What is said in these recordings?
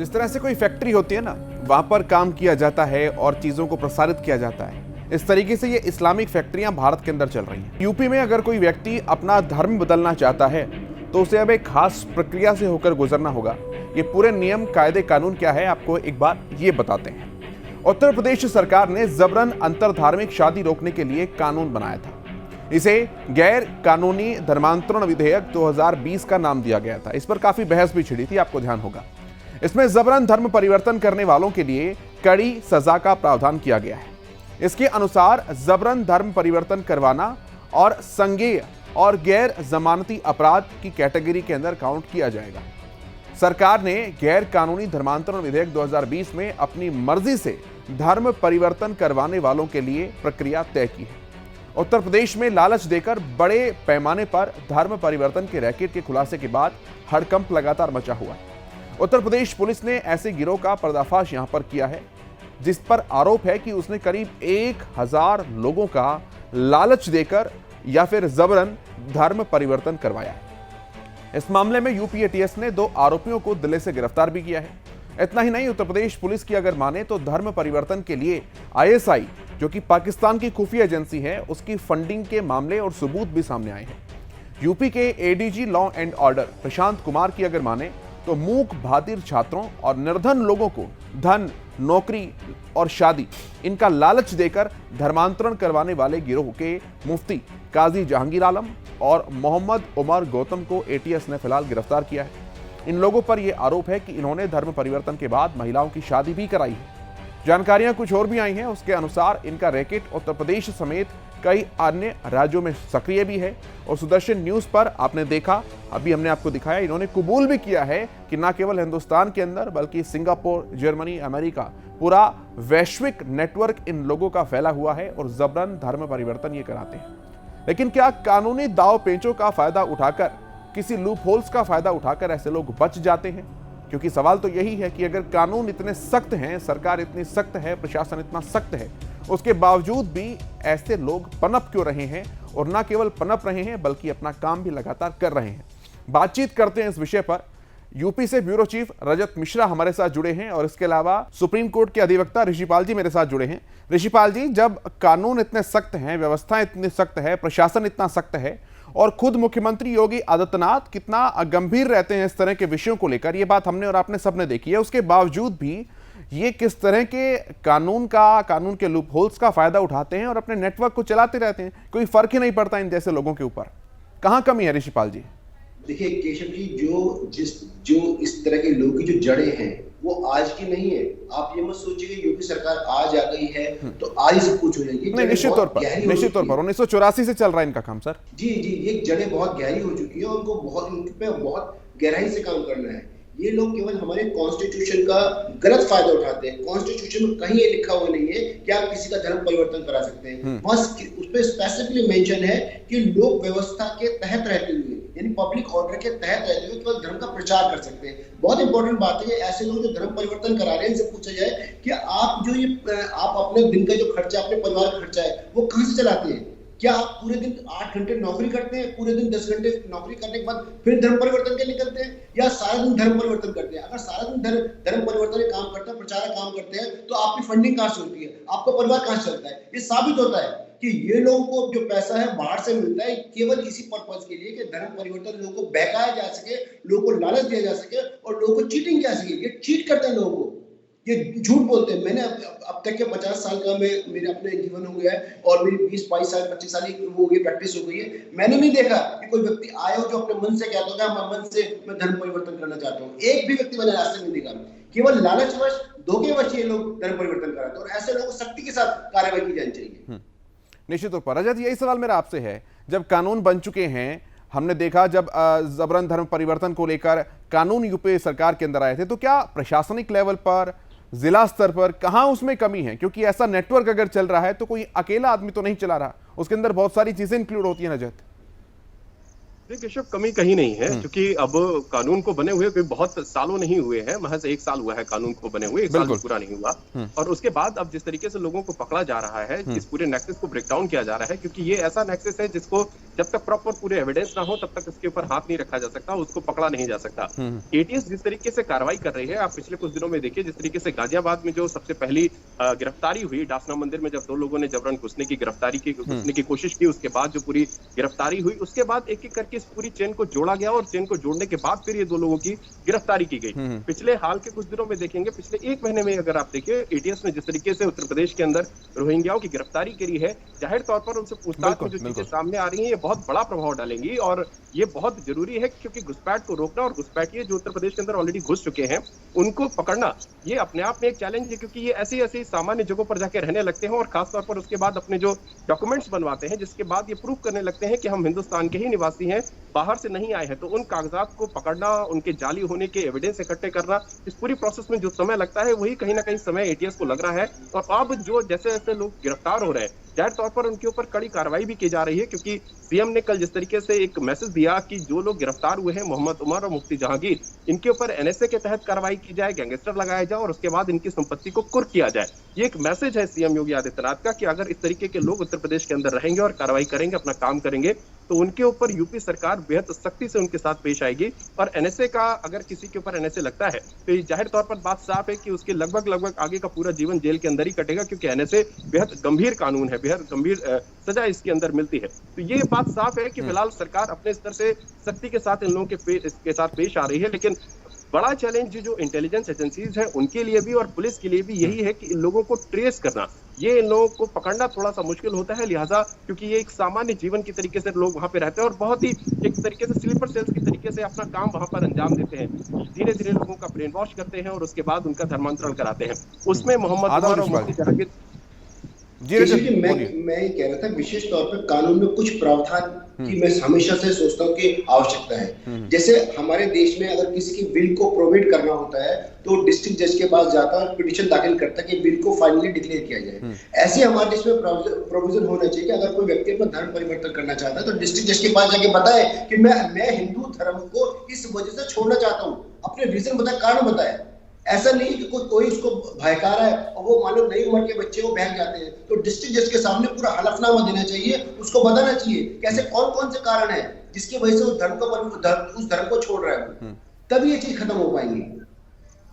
जिस तरह से कोई फैक्ट्री होती है ना, वहां पर काम किया जाता है और चीजों को प्रसारित किया जाता है, इस तरीके से ये इस्लामिक फैक्ट्रियां भारत के अंदर चल रही हैं। यूपी में अगर कोई व्यक्ति अपना धर्म बदलना चाहता है तो उसे अब एक खास प्रक्रिया से होकर गुजरना होगा। ये पूरे नियम, कायदे, कानून क्या है, आपको एक बार ये बताते हैं। उत्तर प्रदेश सरकार ने जबरन अंतरधार्मिक शादी रोकने के लिए कानून बनाया था। इसे गैर कानूनी धर्मांतरण विधेयक 2020 का नाम दिया गया था। इस पर काफी बहस भी छिड़ी थी, आपको ध्यान होगा। इसमें जबरन धर्म परिवर्तन करने वालों के लिए कड़ी सजा का प्रावधान किया गया है। इसके अनुसार जबरन धर्म परिवर्तन करवाना और संज्ञेय और गैर जमानती अपराध की कैटेगरी के अंदर काउंट किया जाएगा। सरकार ने गैर कानूनी धर्मांतरण विधेयक 2020 में अपनी मर्जी से धर्म परिवर्तन करवाने वालों के लिए प्रक्रिया तय की है। उत्तर प्रदेश में लालच देकर बड़े पैमाने पर धर्म परिवर्तन के रैकेट के खुलासे के बाद हड़कंप लगातार मचा हुआ है। उत्तर प्रदेश पुलिस ने ऐसे गिरोह का पर्दाफाश यहां पर किया है, जिस पर आरोप है कि उसने करीब 1000 लोगों का लालच देकर या फिर जबरन धर्म परिवर्तन करवाया है। इस मामले में यूपी एटीएस ने 2 आरोपियों को दिल्ली से गिरफ्तार भी किया है। इतना ही नहीं, उत्तर प्रदेश पुलिस की अगर माने तो धर्म परिवर्तन के लिए आईएसआई, जो कि पाकिस्तान की खुफिया एजेंसी है, उसकी फंडिंग के मामले और सबूत भी सामने आए हैं। यूपी के ADG law and order Prashant Kumar की अगर माने तो मूक बधिर छात्रों और निर्धन लोगों को धन, नौकरी और शादी, इनका लालच देकर धर्मांतरण करवाने वाले गिरोह के मुफ्ती काजी जहांगीर आलम और मोहम्मद उमर गौतम को एटीएस ने फिलहाल गिरफ्तार किया है। इन लोगों पर यह आरोप है कि इन्होंने धर्म परिवर्तन के बाद महिलाओं की शादी भी कराई है। जानकारियां कुछ और भी आई हैं। उसके अनुसार इनका रैकेट उत्तर प्रदेश समेत कई अन्य राज्यों में सक्रिय भी है। और सुदर्शन न्यूज पर आपने देखा, अभी हमने आपको दिखाया, इन्होंने कबूल भी किया है कि न केवल हिंदुस्तान के अंदर बल्कि सिंगापुर, जर्मनी, अमेरिका, पूरा वैश्विक नेटवर्क इन लोगों का फैला हुआ है और जबरन धर्म परिवर्तन ये कराते हैं। लेकिन क्या कानूनी दाव पेंचों का फायदा उठाकर, किसी लूप होल्स का फायदा उठाकर ऐसे लोग बच जाते हैं? क्योंकि सवाल तो यही है कि अगर कानून इतने सख्त हैं, सरकार इतनी सख्त है, प्रशासन इतना सख्त है, उसके बावजूद भी ऐसे लोग पनप क्यों रहे हैं? और न केवल पनप रहे हैं बल्कि अपना काम भी लगातार कर रहे हैं। बातचीत करते हैं इस विषय पर। यूपी से ब्यूरो चीफ रजत मिश्रा हमारे साथ जुड़े हैं और इसके अलावा सुप्रीम कोर्ट के अधिवक्ता ऋषिपाल जी मेरे साथ जुड़े हैं। ऋषिपाल जी, जब कानून इतने सख्त हैं, व्यवस्थाएं इतनी सख्त है, प्रशासन इतना सख्त है और खुद मुख्यमंत्री योगी आदित्यनाथ कितना गंभीर रहते हैं इस तरह के विषयों को लेकर, ये बात हमने और आपने सबने देखी है, उसके बावजूद भी ये किस तरह के कानून के लूप होल्स का फायदा उठाते हैं और अपने नेटवर्क को चलाते रहते हैं? कोई फर्क ही नहीं पड़ता इन जैसे लोगों के ऊपर। कहां कमी है ऋषिपाल जी? देखिए केशव जी, जो इस तरह के लोगों की जो जड़ें हैं वो आज की नहीं है। आप ये मत सोचिए कि यूपी सरकार आज आ गई है तो आज ही सब कुछ हो जाएगी। नहीं, निश्चित तौर पर 1984 से चल रहा है इनका काम सर। जी, ये जड़ें बहुत गहरी हो चुकी है और उन पे बहुत गहराई से काम करना है। ये लोग केवल हमारे कॉन्स्टिट्यूशन का गलत फायदा उठाते हैं। कॉन्स्टिट्यूशन में कहीं ये लिखा हुआ नहीं है कि आप किसी का धर्म परिवर्तन करा सकते हैं। बस उस पर स्पेसिफिकली मेंशन है कि लोग व्यवस्था के तहत रहते हुए, यानी पब्लिक ऑर्डर के तहत रहते हुए केवल धर्म का प्रचार कर सकते हैं। बहुत इंपॉर्टेंट बात है। ऐसे लोग जो धर्म परिवर्तन करा रहे हैं, इनसे पूछा जाए कि आप अपने दिन का जो खर्चा, अपने परिवार का खर्चा है, वो कहां से चलाते हैं? क्या आप पूरे दिन 8 घंटे नौकरी करते हैं, पूरे दिन 10 घंटे नौकरी करने के बाद फिर धर्म परिवर्तन के निकलते हैं, या सारा दिन धर्म परिवर्तन करते हैं? अगर सारा दिन धर्म परिवर्तन का काम करते हैं, प्रचार का काम करते हैं, तो आपकी फंडिंग कहां से होती है? आपका परिवार कहां से चलता है? ये साबित होता है कि ये लोगों को जो पैसा है बाहर से मिलता है केवल इसी पर्पज के लिए कि धर्म परिवर्तन लोगों को बहकाया जा सके, लोगों को लालच दिया जा सके और लोगों को चीटिंग किया जा सके। ये चीट करते हैं लोगों को, ये झूठ बोलते हैं। मैंने अब तक के 50 साल का मेरे अपने जीवन हो गया है और मेरी 20-22 साल 25 साल की वो हो गई, प्रैक्टिस हो गई है। मैंने नहीं देखा कि कोई व्यक्ति आया हो जो अपने मन से कहता था मैं मन से मैं धर्म परिवर्तन करना चाहता हूँ। एक भी व्यक्ति मैंने रास्ते नहीं देखा। केवल लालचवश, धोखेवश ये लोग धर्म परिवर्तन कराते हैं और ऐसे लोगों को सख्ती के साथ कार्रवाई की जानी चाहिए। निश्चित तौर पर रजत, यही सवाल मेरा आपसे है। जब कानून बन चुके हैं, हमने देखा जब जबरन धर्म परिवर्तन को लेकर कानून यूपी सरकार के अंदर आए थे, तो क्या प्रशासनिक लेवल पर, जिला स्तर पर कहां उसमें कमी है? क्योंकि ऐसा नेटवर्क अगर चल रहा है तो कोई अकेला आदमी तो नहीं चला रहा, उसके अंदर बहुत सारी चीजें इंक्लूड होती है। रजत, केशव, कमी कहीं नहीं है क्योंकि अब कानून को बने हुए कोई बहुत सालों नहीं हुए हैं, महज 1 साल हुआ है कानून को बने हुए, 1 साल पूरा नहीं हुआ। और उसके बाद अब जिस तरीके से लोगों को पकड़ा जा रहा है, इस पूरे नेक्सस को ब्रेक डाउन किया जा रहा है, क्योंकि ये ऐसा नेक्सस है जिसको जब तक प्रॉपर पूरे एविडेंस ना हो तब तक इसके ऊपर हाथ नहीं रखा जा सकता, उसको पकड़ा नहीं जा सकता। एटीएस जिस तरीके से कार्रवाई कर रही है, आप पिछले कुछ दिनों में देखिए, जिस तरीके से गाजियाबाद में जो सबसे पहली गिरफ्तारी हुई डासना मंदिर में, जब 2 लोगों ने जबरन घुसने की कोशिश की, उसके बाद जो पूरी गिरफ्तारी हुई, उसके बाद एक एक करके इस पूरी चेन को जोड़ा गया और चेन को जोड़ने के बाद फिर ये 2 लोगों की गिरफ्तारी की गई। पिछले हाल के कुछ दिनों में देखेंगे, पिछले 1 महीने में अगर आप देखिए, एटीएस ने जिस तरीके से उत्तर प्रदेश के अंदर रोहिंग्याओं की गिरफ्तारी करी है, जाहिर तौर पर उनसे पूछताछ में जो चीजें सामने आ रही हैं, ये बहुत बड़ा प्रभाव डालेंगी और ये बहुत जरूरी है, क्योंकि घुसपैठ को रोकना और घुसपैठिए जो उत्तर प्रदेश के अंदर ऑलरेडी घुस चुके हैं उनको पकड़ना, ये अपने आप में एक चैलेंज है, क्योंकि ये ऐसी सामान्य जगहों पर जाके रहने लगते हैं और खासतौर पर उसके बाद अपने जो डॉक्यूमेंट्स बनवाते हैं, जिसके बाद ये प्रूफ करने लगते हैं कि हम हिंदुस्तान के ही निवासी हैं, बाहर से नहीं आए हैं, तो उन कागजात को पकड़ना, उनके जाली होने के एविडेंस इकट्ठे करना, इस पूरी प्रोसेस में जो समय लगता है वही कहीं ना कहीं समय एटीएस को लग रहा है। और अब जो जैसे जैसे लोग गिरफ्तार हो रहे हैं, जाहिर तौर पर उनके ऊपर कड़ी कार्रवाई भी की जा रही है, क्योंकि सीएम ने कल जिस तरीके से एक मैसेज दिया कि जो लोग गिरफ्तार हुए हैं, मोहम्मद उमर और मुफ्ती जहांगीर, इनके ऊपर एनएसए के तहत कार्रवाई की जाए, गैंगस्टर लगाया जाए और उसके बाद इनकी संपत्ति को कुर्क किया जाए। ये एक मैसेज है सीएम योगी आदित्यनाथ का कि अगर इस तरीके के लोग उत्तर प्रदेश के अंदर रहेंगे और कार्रवाई करेंगे, अपना काम करेंगे, तो उनके ऊपर यूपी सरकार बेहद सख्ती से उनके साथ पेश आएगी। और एनएसए का अगर किसी के ऊपर एनएसए लगता है तो ये जाहिर तौर पर बात साफ है कि उसके लगभग आगे का पूरा जीवन जेल के अंदर ही कटेगा, क्योंकि एनएसए बेहद गंभीर कानून है, बेहद गंभीर सजा इसके अंदर मिलती है। तो ये बात साफ है कि फिलहाल सरकार अपने स्तर से सख्ती के साथ इन लोगों के साथ पेश आ रही है, लेकिन बड़ा चैलेंज जो इंटेलिजेंस एजेंसीज हैं उनके लिए भी और पुलिस के लिए भी यही है कि इन लोगों को ट्रेस करना, ये इन लोगों को पकड़ना थोड़ा सा मुश्किल होता है, लिहाजा क्योंकि ये एक सामान्य जीवन की तरीके से लोग वहां पे रहते हैं और बहुत ही एक तरीके से स्लीपर सेल्स की तरीके से अपना काम वहां पर अंजाम देते हैं, धीरे धीरे लोगों का ब्रेन वॉश करते हैं और उसके बाद उनका धर्मांतरण कराते हैं। उसमें मोहम्मद उमर और मुफ्ती जहांगीर मैं ये कह रहा था, विशेष तौर पर कानून में कुछ प्रावधान की मैं हमेशा से सोचता हूँ कि आवश्यकता है। जैसे हमारे देश में अगर किसी की विल को प्रोवेट करना होता है तो डिस्ट्रिक्ट जज के पास जाता है और पिटीशन दाखिल करता है कि विल को फाइनली डिक्लेयर किया जाए। ऐसे हमारे देश में प्रोविजन होना चाहिए कि अगर कोई व्यक्ति अपना धर्म परिवर्तन करना चाहता है तो डिस्ट्रिक्ट जज के पास जाके बताए कि मैं हिंदू धर्म को इस वजह से छोड़ना चाहता हूँ, अपने रीजन बताए, कारण बताए। ऐसा नहीं कि कोई उसको भयका रहा है और वो मान लो नई उम्र के बच्चे वो बहक जाते हैं, तो डिस्ट्रिक्ट जज के सामने पूरा हलफनामा देना चाहिए, उसको बताना चाहिए कैसे कौन कौन से कारण है जिसकी वजह से उस धर्म को छोड़ रहा है, तभी ये चीज खत्म हो पाएंगी।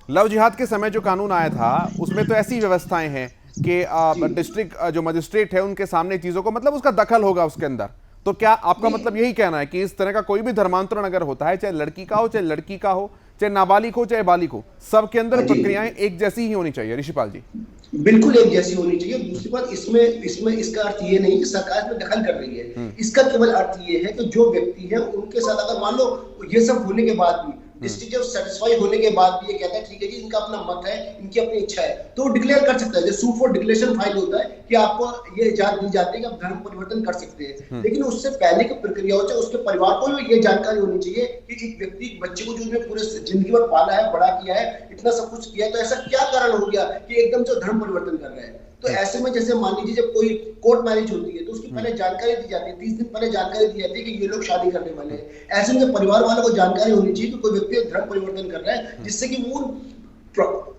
लव जिहाद के समय जो कानून आया था उसमें तो ऐसी व्यवस्थाएं हैं कि डिस्ट्रिक्ट जो मजिस्ट्रेट है उनके सामने चीजों को मतलब उसका दखल होगा उसके अंदर। तो क्या आपका मतलब यही कहना है कि इस तरह का कोई भी धर्मांतरण अगर होता है, चाहे लड़की का हो, चाहे लड़की का हो, चाहे नाबालिग हो, चाहे बालिग हो, सबके अंदर प्रक्रियाएं एक जैसी ही होनी चाहिए? ऋषिपाल जी, बिल्कुल एक जैसी होनी चाहिए। दूसरी बात, इसमें इसका अर्थ ये नहीं कि सरकार इसमें दखल कर रही है, इसका केवल अर्थ ये है कि जो व्यक्ति है उनके साथ अगर मान लो ये सब होने के बाद भी डिस्ट्रिक्ट जज सेटिस्फाई होने के बाद भी ये कहता है ठीक है जी, इनका अपना मत है, इनकी अपनी इच्छा है, तो वो डिक्लेयर कर सकता है। जैसे सूट फॉर डिक्लेरेशन फाइल होता है कि आपको ये इजाजत दी जाती है कि आप धर्म परिवर्तन कर सकते हैं, लेकिन उससे पहले की प्रक्रिया होती है, उसके परिवार को भी ये जानकारी होनी चाहिए कि एक व्यक्ति बच्चे को जो उसने पूरे जिंदगी भर पाला है, बड़ा किया है, इतना सब कुछ किया है, तो ऐसा क्या कारण हो गया कि एकदम से धर्म परिवर्तन कर रहा है। तो ऐसे में जैसे मान लीजिए जब कोई कोर्ट मैरिज होती है तो उसकी पहले जानकारी दी जाती है, 30 दिन पहले जानकारी दी जाती है कि ये लोग शादी करने वाले हैं। ऐसे में परिवार वालों को जानकारी होनी चाहिए कि कोई व्यक्ति धर्म परिवर्तन कर रहा है, जिससे कि वो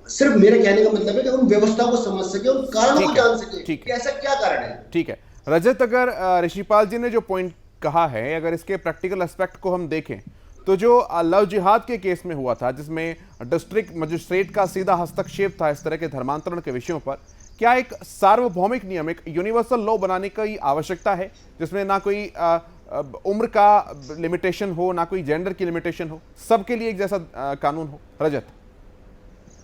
सिर्फ मेरे कहने का मतलब है कि उन व्यवस्था को समझ सके और कारण को जान सके कि ऐसा क्या कारण है। ठीक है रजत, अगर ऋषिपाल जी ने जो पॉइंट कहा है, अगर इसके प्रैक्टिकल एस्पेक्ट को हम देखें तो जो लव जिहाद के केस में हुआ था, जिसमें डिस्ट्रिक्ट मजिस्ट्रेट का सीधा हस्तक्षेप था इस तरह के धर्मांतरण के विषयों पर, क्या एक सार्वभौमिक नियम, एक यूनिवर्सल लॉ बनाने की आवश्यकता है जिसमें ना कोई उम्र का लिमिटेशन हो, ना कोई जेंडर की लिमिटेशन हो, सबके लिए एक जैसा कानून हो? रजत,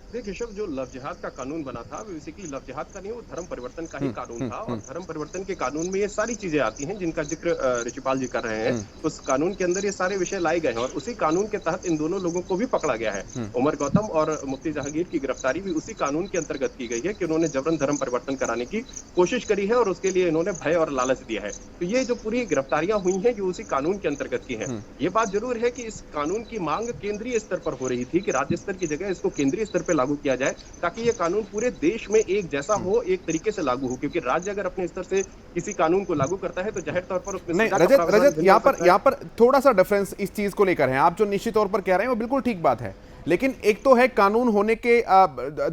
देखिए ऋषभ, जो लव जिहाद का कानून बना था बेसिकली लव जिहाद का नहीं, वो धर्म परिवर्तन का ही कानून था और धर्म परिवर्तन के कानून में ये सारी चीजें आती हैं जिनका जिक्र ऋषिपाल जी कर रहे हैं। उस कानून के अंदर ये सारे विषय लाए गए हैं और उसी कानून के तहत इन दोनों लोगों को भी पकड़ा गया है। उमर गौतम और मुफ्ती जहांगीर की गिरफ्तारी भी उसी कानून के अंतर्गत की गई है कि उन्होंने जबरन धर्म परिवर्तन कराने की कोशिश करी है और उसके लिए इन्होंने भय और लालच दिया है। तो ये जो पूरी गिरफ्तारियां हुई हैं ये उसी कानून के अंतर्गत की है। ये बात जरूर है कि इस कानून की मांग केंद्रीय स्तर पर हो रही थी कि राज्य स्तर की जगह इसको केंद्रीय स्तर पर लागू किया जाए, ताकि ये कानून पूरे देश में एक जैसा हो, एक तरीके से लागू हो। क्योंकि राज्य अगर अपने स्तर से किसी कानून को लागू करता है तो जाहिर तौर पर उसमें नहीं सजा का प्रावधान रजत, भिन्न हो सकता है। यहाँ पर थोड़ा सा डिफरेंस इस चीज को लेकर है। आप जो निश्चित तौर पर कह रहे हैं वो बिल्कुल ठीक बात है, लेकिन एक तो है कानून होने के,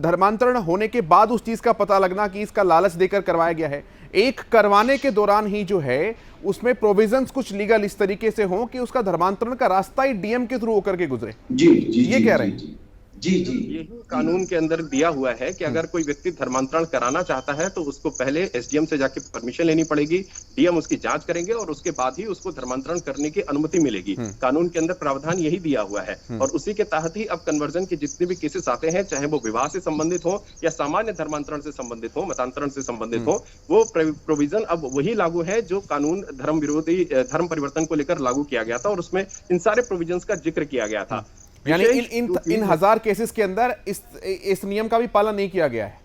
धर्मांतरण होने के बाद उस चीज का पता लगना कि इसका लालच देकर करवाया गया है। एक करवाने के दौरान ही जो है उसमें प्रोविजंस कुछ लीगल इस तरीके से हो कि उसका धर्मांतरण का रास्ता ही डीएम के थ्रू होकर के गुजरे। जी जी ये कह रहे हैं। जी जी, यही कानून के अंदर दिया हुआ है कि अगर कोई व्यक्ति धर्मांतरण कराना चाहता है तो उसको पहले एसडीएम से जाके परमिशन लेनी पड़ेगी, डीएम उसकी जांच करेंगे और उसके बाद ही उसको धर्मांतरण करने की अनुमति मिलेगी। कानून के अंदर प्रावधान यही दिया हुआ है और उसी के तहत ही अब कन्वर्जन के जितने भी केसेस आते हैं, चाहे वो विवाह से संबंधित हो या सामान्य धर्मांतरण से संबंधित हो, मतांतरण से संबंधित हो, वो प्रोविजन अब वही लागू है जो कानून धर्म विरोधी धर्म परिवर्तन को लेकर लागू किया गया था और उसमें इन सारे प्रोविजंस का जिक्र किया गया था। यानी इन 1000 केसेस के अंदर इस नियम का भी पालन नहीं किया गया है।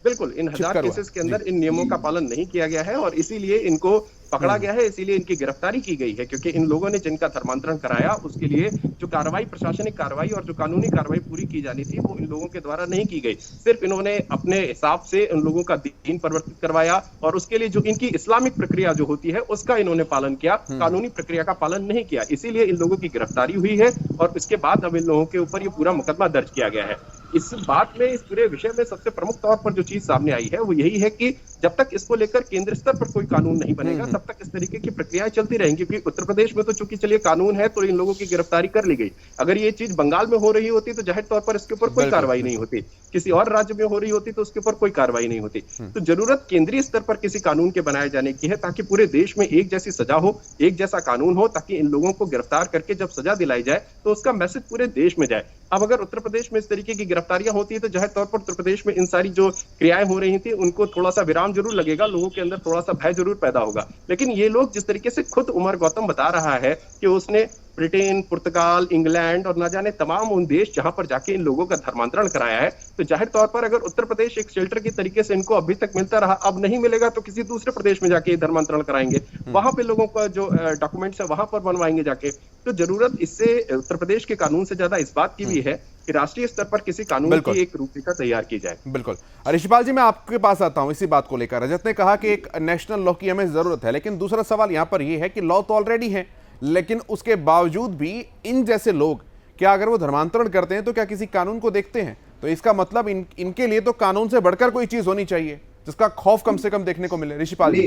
बिल्कुल, इन 1000 केसेस के अंदर इन नियमों का पालन नहीं किया गया है और इसीलिए इनको पकड़ा गया है, इसीलिए इनकी गिरफ्तारी की गई है। क्योंकि इन लोगों ने जिनका धर्मांतरण कराया उसके लिए जो कार्रवाई, प्रशासनिक कार्रवाई और जो कानूनी कार्रवाई पूरी की जानी थी वो इन लोगों के द्वारा नहीं की गई। सिर्फ इन्होंने अपने हिसाब से उन लोगों का दीन परिवर्तित करवाया और उसके लिए जो इनकी इस्लामिक प्रक्रिया जो होती है उसका इन्होंने पालन किया, कानूनी प्रक्रिया का पालन नहीं किया। इसीलिए इन लोगों की गिरफ्तारी हुई है और इसके बाद अब इन लोगों के ऊपर ये पूरा मुकदमा दर्ज किया गया है। इस बात में, इस पूरे विषय में सबसे प्रमुख तौर पर जो चीज सामने आई है वो यही है कि जब तक इसको लेकर केंद्र स्तर पर कोई कानून नहीं बनेगा तब तक इस तरीके की प्रक्रियाएं चलती रहेंगी। क्योंकि उत्तर प्रदेश में तो चूंकि चलिए कानून है तो इन लोगों की गिरफ्तारी कर ली गई, अगर ये चीज बंगाल में हो रही होती तो जाहिर तौर पर इसके ऊपर कोई कार्रवाई नहीं होती, किसी और राज्य में हो रही होती तो उसके ऊपर कोई कार्रवाई नहीं होती। तो जरूरत केंद्रीय स्तर पर किसी कानून के बनाए जाने की है ताकि पूरे देश में एक जैसी सजा हो, एक जैसा कानून हो, ताकि इन लोगों को गिरफ्तार करके जब सजा दिलाई जाए तो उसका मैसेज पूरे देश में जाए। अब अगर उत्तर प्रदेश में इस तरीके की गिरफ्तारियां होती है तो जाहिर तौर पर उत्तर प्रदेश में इन सारी जो क्रियाएं हो रही थी उनको थोड़ा सा विराम जरूर लगेगा, लोगों के अंदर थोड़ा सा भय जरूर पैदा होगा। लेकिन ये लोग जिस तरीके से खुद उमर गौतम बता रहा है कि उसने ब्रिटेन, पुर्तगाल, इंग्लैंड और न जाने तमाम उन देश जहां पर जाके इन लोगों का धर्मांतरण कराया है, तो जाहिर तौर पर अगर उत्तर प्रदेश एक शेल्टर की तरीके से इनको अभी तक मिलता रहा, अब नहीं मिलेगा तो किसी दूसरे प्रदेश में जाके धर्मांतरण कराएंगे, वहां पे लोगों का जो डॉक्यूमेंट्स है वहां पर बनवाएंगे जाके। तो जरूरत इससे उत्तर प्रदेश के कानून से ज्यादा इस बात की भी है कि राष्ट्रीय स्तर पर किसी कानून की एक रूपरेखा तैयार की जाए। बिल्कुल। ऋषिपाल जी, मैं आपके पास आता हूं इसी बात को लेकर। रजत ने कहा कि एक नेशनल लॉ की हमें जरूरत है, लेकिन दूसरा सवाल यहां पर यह है कि लॉ तो ऑलरेडी है, लेकिन उसके बावजूद भी इन जैसे लोग, क्या अगर वो धर्मांतरण करते हैं तो क्या किसी कानून को देखते हैं? तो इसका मतलब इनके लिए तो कानून से बढ़कर कोई चीज होनी चाहिए जिसका खौफ कम से कम देखने को मिले। ऋषिपाल जी,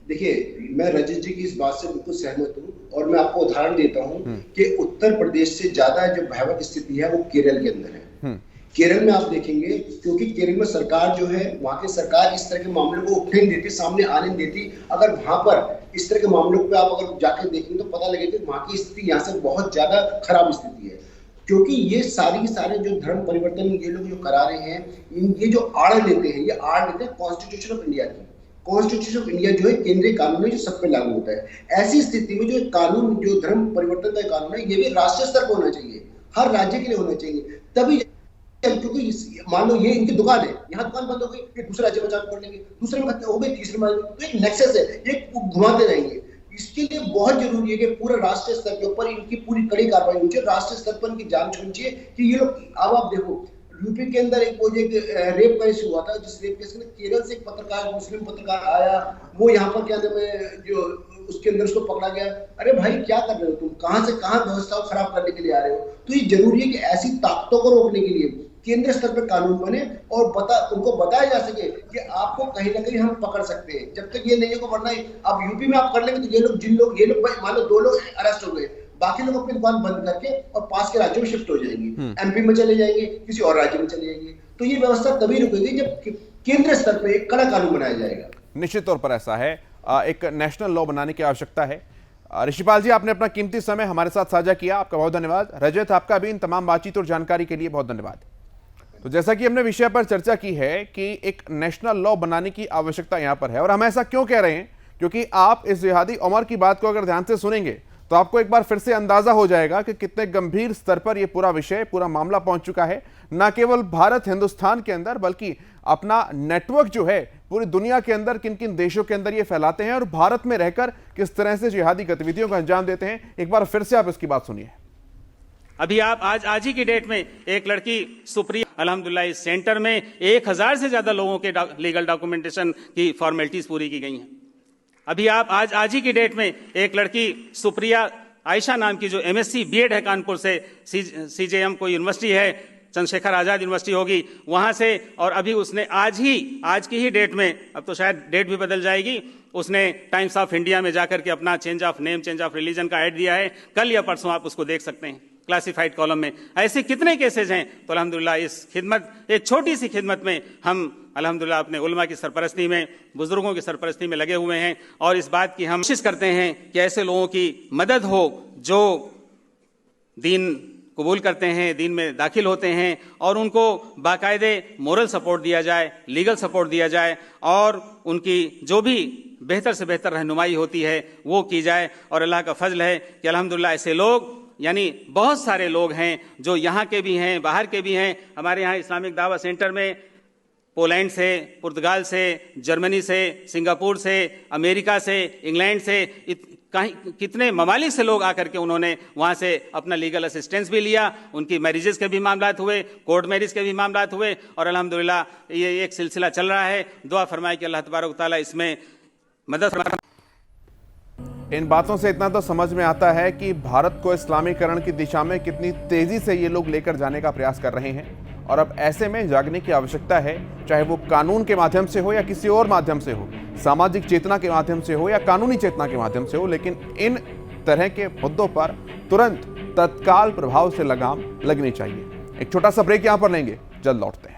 देखिए, मैं रजत जी की इस बात से बिल्कुल सहमत हूँ और मैं आपको उदाहरण देता हूँ कि उत्तर प्रदेश से ज्यादा जो भयावह स्थिति है वो केरल के अंदर है। केरल में आप देखेंगे, क्योंकि केरल में सरकार जो है, वहां की सरकार इस तरह के मामलों को उठने नहीं देती, सामने आने नहीं देती। अगर वहां पर इस तरह के मामलों पे आप अगर जाकर देखेंगे तो पता लगेगा कि वहां की स्थिति यहाँ से बहुत ज्यादा खराब स्थिति है। क्योंकि ये सारी के सारे जो धर्म परिवर्तन ये लोग जो करा रहे हैं, ये जो आड़ लेते हैं, ये आड़ लेते हैं कॉन्स्टिट्यूशन ऑफ इंडिया की। कॉन्स्टिट्यूशन ऑफ इंडिया जो है केंद्रीय कानून है जो सब पे लागू होता है। ऐसी स्थिति में जो कानून, जो धर्म परिवर्तन का कानून है, ये भी राष्ट्रीय स्तर पर होना चाहिए, हर राज्य के लिए होना चाहिए। तभी, क्योंकि मान लो ये इनकी दुकान है, यहाँ दुकान बंद हो गई, ये दूसरे राज्य में जाकर कर लेंगे, दूसरे में हो गई, तीसरे में, तो एक नेक्सस है, ये घुमाते रहेंगे। इसके लिए बहुत जरूरी है कि पूरा राष्ट्रीय स्तर के ऊपर इनकी पूरी कड़ी कार्रवाई होनी चाहिए, राष्ट्रीय स्तर पर इनकी जांच होनी चाहिए कि ये लोग। अब आप देखो, यूपी के अंदर एक रेप केस हुआ था, जिस रेप केस में केरल से एक पत्रकार, मुस्लिम पत्रकार आया, वो यहाँ पर क्या नाम है, जो उसके अंदर उसको पकड़ा गया। अरे भाई, क्या कर रहे हो तुम, कहां से कहां व्यवस्था को खराब करने के लिए आ रहे हो? तो ये जरूरी है कि ऐसी ताकतों को रोकने के लिए केंद्र स्तर पर कानून बने और उनको बताया जा सके कि आपको कहीं ना कहीं हम पकड़ सकते हैं। जब तक ये नहीं है, वरना अब यूपी में आप कर लेंगे तो ये लोग मान लो 2 लोग अरेस्ट हो गए, बाकी लोग अपनी दुकान बंद करके और पास के राज्यों में शिफ्ट हो जाएंगे, एमपी में चले जाएंगे, किसी और राज्य में चले जाएंगे। तो ये व्यवस्था तभी रुकेगी जब केंद्र स्तर पर एक कड़ा कानून बनाया जाएगा। निश्चित तौर पर ऐसा है, एक नेशनल लॉ बनाने की आवश्यकता है। ऋषिपाल जी, आपने अपना कीमती समय हमारे साथ साझा किया, आपका बहुत धन्यवाद। रजत, आपका भी इन तमाम बातचीत और जानकारी के लिए बहुत धन्यवाद। तो जैसा कि हमने विषय पर चर्चा की है कि एक नेशनल लॉ बनाने की आवश्यकता यहां पर है, और हम ऐसा क्यों कह रहे हैं, क्योंकि आप इस जिहादी उमर की बात को अगर ध्यान से सुनेंगे तो आपको एक बार फिर से अंदाजा हो जाएगा कि कितने गंभीर स्तर पर यह पूरा विषय, पूरा मामला पहुंच चुका है। न केवल भारत, हिंदुस्तान के अंदर, बल्कि अपना नेटवर्क जो है पूरी दुनिया के अंदर किन किन देशों के अंदर ये फैलाते हैं और भारत में रहकर किस तरह से जिहादी गतिविधियों को अंजाम देते हैं। एक बार फिर से आप इसकी बात सुनिए। अभी आप आज ही की डेट में एक लड़की सुप्रिया, अल्हम्दुलिल्लाह इस सेंटर में 1000 से ज्यादा लोगों के लीगल डॉक्यूमेंटेशन की फॉर्मेलिटीज पूरी की गई हैं। अभी आप आज ही की डेट में एक लड़की सुप्रिया आयशा नाम की जो MSc B.Ed है कानपुर से, CJM कोई यूनिवर्सिटी है, चंद्रशेखर आजाद यूनिवर्सिटी होगी, वहां से, और अभी उसने आज की ही डेट में, अब तो शायद डेट भी बदल जाएगी, उसने टाइम्स ऑफ इंडिया में जाकर के अपना change of name, change of religion का ऐड दिया है। कल या परसों आप उसको देख सकते हैं क्लासिफाइड कॉलम में। ऐसे कितने केसेज हैं। तो अल्हम्दुलिल्लाह इस खिदमत, एक छोटी सी खिदमत में हम अल्हम्दुलिल्लाह अपने उलमा की सरपरस्ती में, बुजुर्गों की सरपरस्ती में लगे हुए हैं, और इस बात की हम कोशिश करते हैं कि ऐसे लोगों की मदद हो जो दीन कबूल करते हैं, दीन में दाखिल होते हैं, और उनको बाकायदे मोरल सपोर्ट दिया जाए, लीगल सपोर्ट दिया जाए, और उनकी जो भी बेहतर से बेहतर रहनुमाई होती है वो की जाए। और अल्लाह का फजल है कि अल्हम्दुलिल्लाह ऐसे लोग, यानी बहुत सारे लोग हैं जो यहाँ के भी हैं, बाहर के भी हैं। हमारे यहाँ इस्लामिक दावा सेंटर में पोलैंड से, पुर्तगाल से, जर्मनी से, सिंगापुर से, अमेरिका से, इंग्लैंड से, कितने ममालिक से लोग आकर के उन्होंने वहाँ से अपना लीगल असिस्टेंस भी लिया। उनकी मैरिजेस के भी मामलात हुए, कोर्ट मैरिज के भी मामलात हुए, और अल्हम्दुलिल्लाह ये एक सिलसिला चल रहा है। दुआ फरमाए कि अल्लाह तबारक तआला इसमें मदद फरमाए। इन बातों से इतना तो समझ में आता है कि भारत को इस्लामीकरण की दिशा में कितनी तेजी से ये लोग लेकर जाने का प्रयास कर रहे हैं, और अब ऐसे में जागने की आवश्यकता है, चाहे वो कानून के माध्यम से हो या किसी और माध्यम से हो, सामाजिक चेतना के माध्यम से हो या कानूनी चेतना के माध्यम से हो, लेकिन इन तरह के मुद्दों पर तुरंत तत्काल प्रभाव से लगाम लगनी चाहिए। एक छोटा सा ब्रेक यहां पर लेंगे, जल्द लौटते हैं।